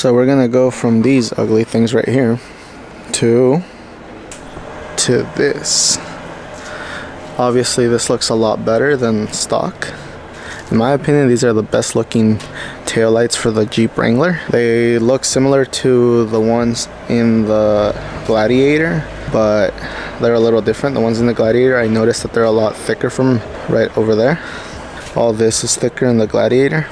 So we're gonna go from these ugly things right here to this. Obviously this looks a lot better than stock. In my opinion, these are the best looking taillights for the Jeep Wrangler. They look similar to the ones in the Gladiator, but they're a little different. The ones in the Gladiator, I noticed that they're a lot thicker from right over there. All this is thicker in the Gladiator.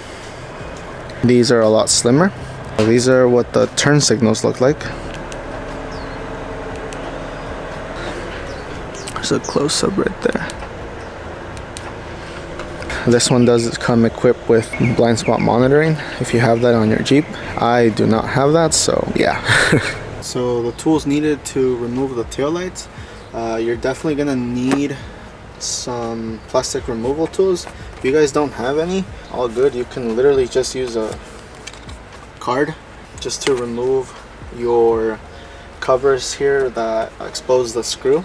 These are a lot slimmer. These are what the turn signals look like. There's a close-up right there. This one does come equipped with blind spot monitoring if you have that on your Jeep. I do not have that, so yeah. So the tools needed to remove the taillights, you're definitely gonna need some plastic removal tools. If you guys don't have any, all good. You can literally just use a card just to remove your covers here that expose the screw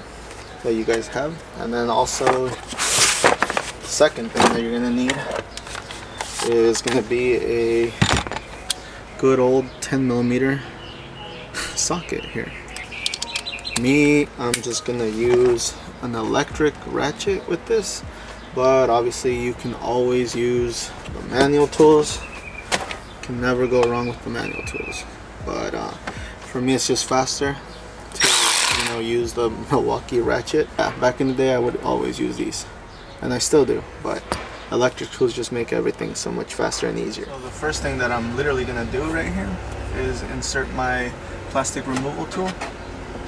that you guys have. And then also the second thing that you're gonna need is gonna be a good old 10mm socket here. I'm just gonna use an electric ratchet with this, but obviously you can always use the manual tools. Can never go wrong with the manual tools, but for me it's just faster to use the Milwaukee Ratchet. Back in the day I would always use these, and I still do, but electric tools just make everything so much faster and easier. So the first thing that I'm literally gonna do right here is insert my plastic removal tool.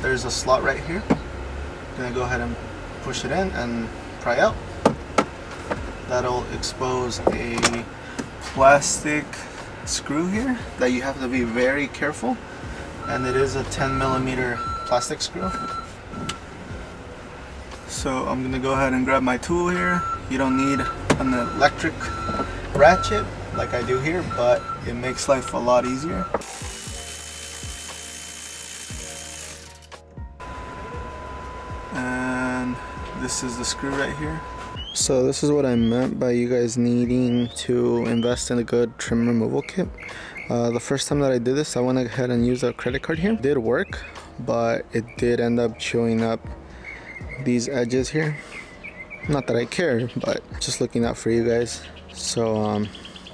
There's a slot right here. I'm gonna go ahead and push it in and pry out. That'll expose a plastic screw here that you have to be very careful, and it is a 10mm plastic screw. So I'm gonna go ahead and grab my tool here. You don't need an electric ratchet like I do here, but it makes life a lot easier. And this is the screw right here. So this is what I meant by you guys needing to invest in a good trim removal kit. The first time that I did this, I went ahead and used a credit card here. It did work, but it did end up chewing up these edges here. Not that I care, but just looking out for you guys. So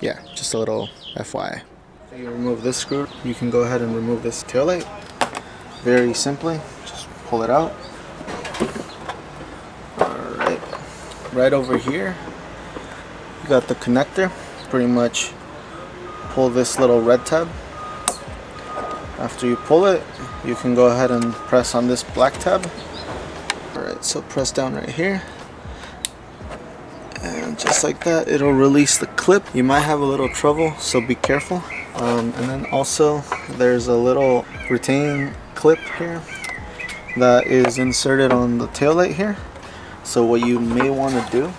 yeah, just a little FYI. After you remove this screw, you can go ahead and remove this taillight very simply. Just pull it out. Alright, right over here you got the connector. Pretty much pull this little red tab. After you pull it, you can go ahead and press on this black tab. Alright, so press down right here, and just like that, it'll release the clip. You might have a little trouble, so be careful. And then also there's a little retaining clip here that is inserted on the taillight here. So what you may want to do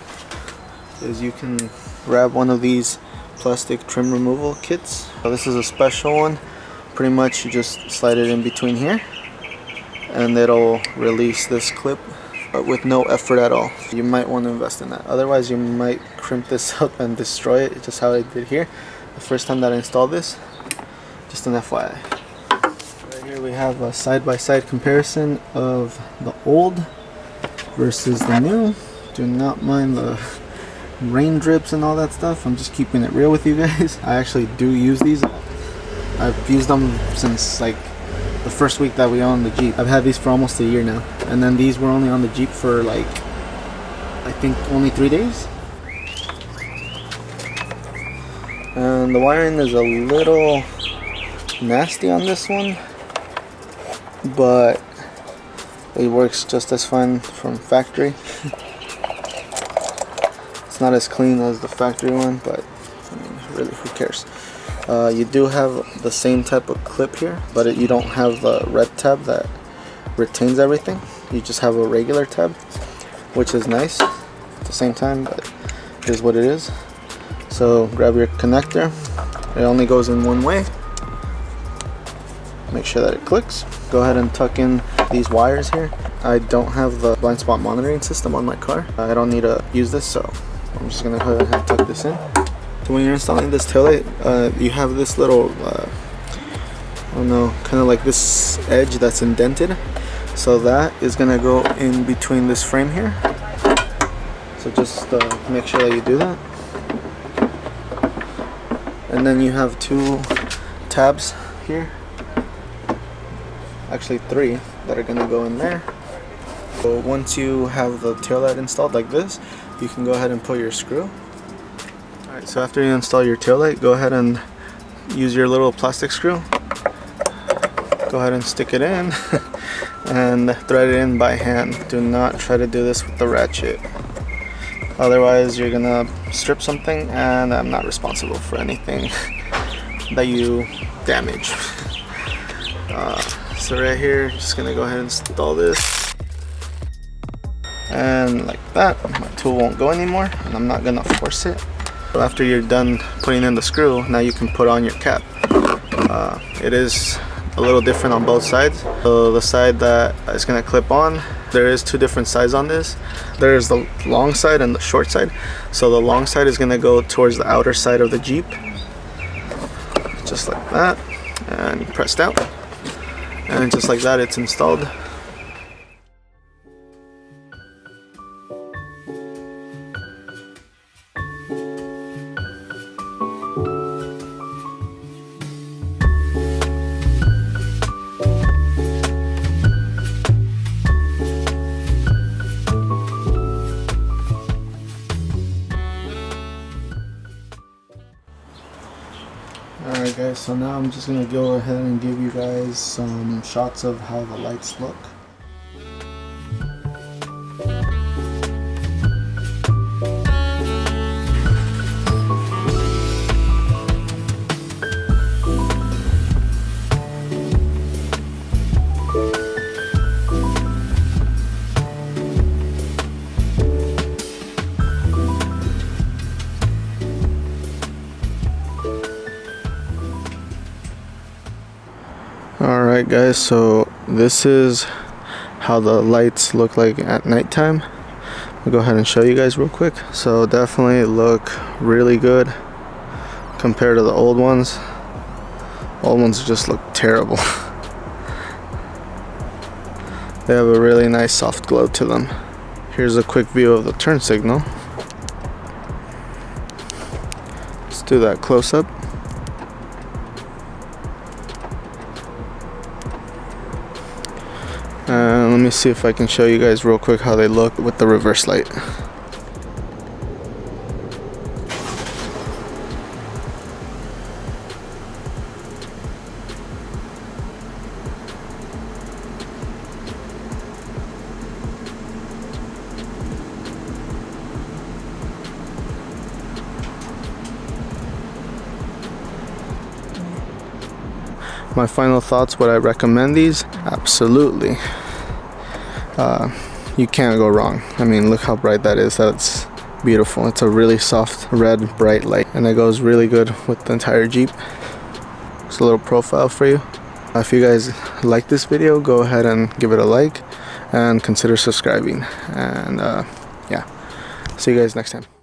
is you can grab one of these plastic trim removal kits. So this is a special one. Pretty much you just slide it in between here and it'll release this clip with no effort at all. You might want to invest in that. Otherwise you might crimp this up and destroy it, just how I did here the first time that I installed this. Just an FYI. Right here we have a side-by-side comparison of the old versus the new. Do not mind the rain drips and all that stuff. I'm just keeping it real with you guys. I actually do use these. I've used them since like the first week that we owned the Jeep. I've had these for almost a year now, and then these were only on the Jeep for like I think only 3 days. And the wiring is a little nasty on this one, but it works just as fine from factory. It's not as clean as the factory one, but I mean, really, who cares? You do have the same type of clip here, but you don't have the red tab that retains everything. You just have a regular tab, which is nice at the same time, but it is what it is. So grab your connector. It only goes in one way. Make sure that it clicks. Go ahead and tuck in these wires here. I don't have the blind spot monitoring system on my car. I don't need to use this, so I'm just gonna go ahead and tuck this in. So when you're installing this taillight, you have this little oh no, kind of like this edge that's indented. So that is gonna go in between this frame here. So just make sure that you do that. And then you have 2 tabs here, actually 3, that are gonna go in there. So once you have the taillight installed like this, you can go ahead and put your screw. Alright, so after you install your taillight, go ahead and use your little plastic screw. Go ahead and stick it in and thread it in by hand. Do not try to do this with the ratchet. Otherwise you're gonna strip something and I'm not responsible for anything that you damage. So right here, just gonna go ahead and install this. And like that, my tool won't go anymore and I'm not gonna force it. So after you're done putting in the screw, now you can put on your cap. It is a little different on both sides. So the side that is gonna clip on, there is 2 different sides on this. There is the long side and the short side. So the long side is gonna go towards the outer side of the Jeep. Just like that, and press down. And just like that, it's installed. Alright guys, so now I'm just going to go ahead and give you guys some shots of how the lights look. Alright guys, so this is how the lights look like at nighttime. I'll go ahead and show you guys real quick. So definitely look really good compared to the old ones. Old ones just look terrible. They have a really nice soft glow to them. Here's a quick view of the turn signal. Let's do that close up. And let me see if I can show you guys real quick how they look with the reverse light. My final thoughts, would I recommend these? Absolutely. You can't go wrong. I mean, look how bright that is. That's beautiful. It's a really soft red bright light and it goes really good with the entire Jeep. It's a little profile for you. If you guys like this video, go ahead and give it a like and consider subscribing. And yeah, see you guys next time.